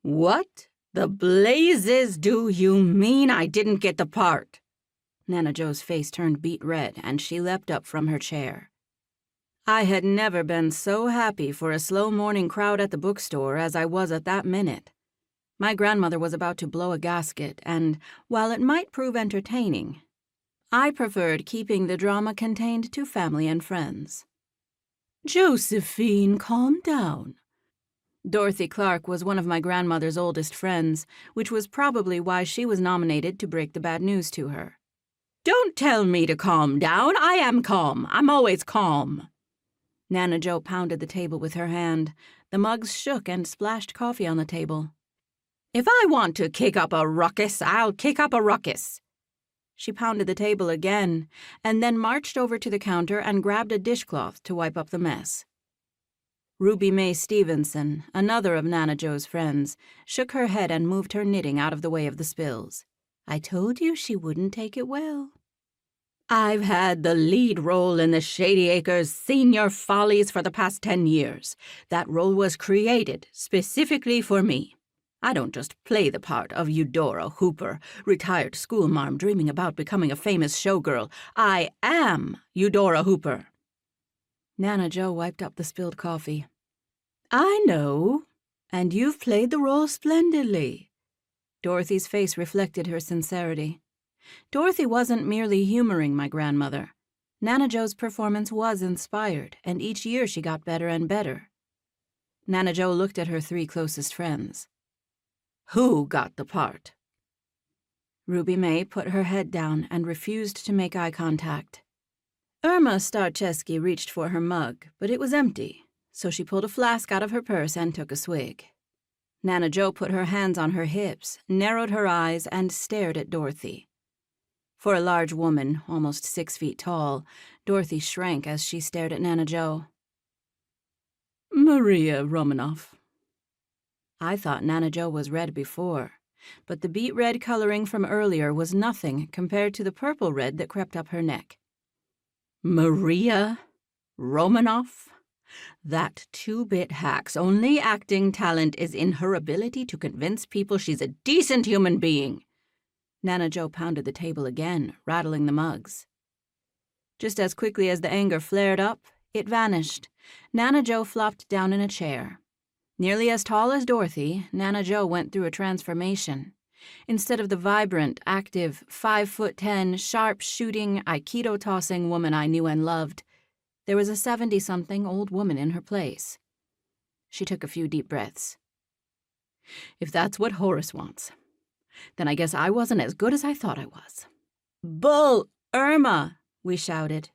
What the blazes do you mean I didn't get the part? Nana Joe's face turned beet red, and she leapt up from her chair. I had never been so happy for a slow morning crowd at the bookstore as I was at that minute. My grandmother was about to blow a gasket, and, while it might prove entertaining, I preferred keeping the drama contained to family and friends. Josephine, calm down. Dorothy Clark was one of my grandmother's oldest friends, which was probably why she was nominated to break the bad news to her. Don't tell me to calm down. I am calm. I'm always calm. Nana Joe pounded the table with her hand. The mugs shook and splashed coffee on the table. If I want to kick up a ruckus, I'll kick up a ruckus. She pounded the table again, and then marched over to the counter and grabbed a dishcloth to wipe up the mess. Ruby Mae Stevenson, another of Nana Joe's friends, shook her head and moved her knitting out of the way of the spills. I told you she wouldn't take it well. I've had the lead role in the Shady Acres Senior Follies for the past 10 years. That role was created specifically for me. I don't just play the part of Eudora Hooper, retired schoolmarm dreaming about becoming a famous showgirl. I am Eudora Hooper. Nana Joe wiped up the spilled coffee. I know, and you've played the role splendidly. Dorothy's face reflected her sincerity. Dorothy wasn't merely humoring my grandmother. Nana Joe's performance was inspired, and each year she got better and better. Nana Joe looked at her 3 closest friends. Who got the part? Ruby Mae put her head down and refused to make eye contact. Irma Starcheski reached for her mug, but it was empty, so she pulled a flask out of her purse and took a swig. Nana Joe put her hands on her hips, narrowed her eyes, and stared at Dorothy. For a large woman, almost 6 feet tall, Dorothy shrank as she stared at Nana Joe. Maria Romanoff. I thought Nana Joe was red before, but the beet red coloring from earlier was nothing compared to the purple red that crept up her neck. Maria Romanoff? That 2-bit hack's only acting talent is in her ability to convince people she's a decent human being. Nana Joe pounded the table again, rattling the mugs. Just as quickly as the anger flared up, it vanished. Nana Joe flopped down in a chair. Nearly as tall as Dorothy, Nana Joe went through a transformation. Instead of the vibrant, active, 5'10", sharp-shooting, aikido-tossing woman I knew and loved, there was a 70-something old woman in her place. She took a few deep breaths. If that's what Horace wants, then I guess I wasn't as good as I thought I was. Bull, Irma, we shouted.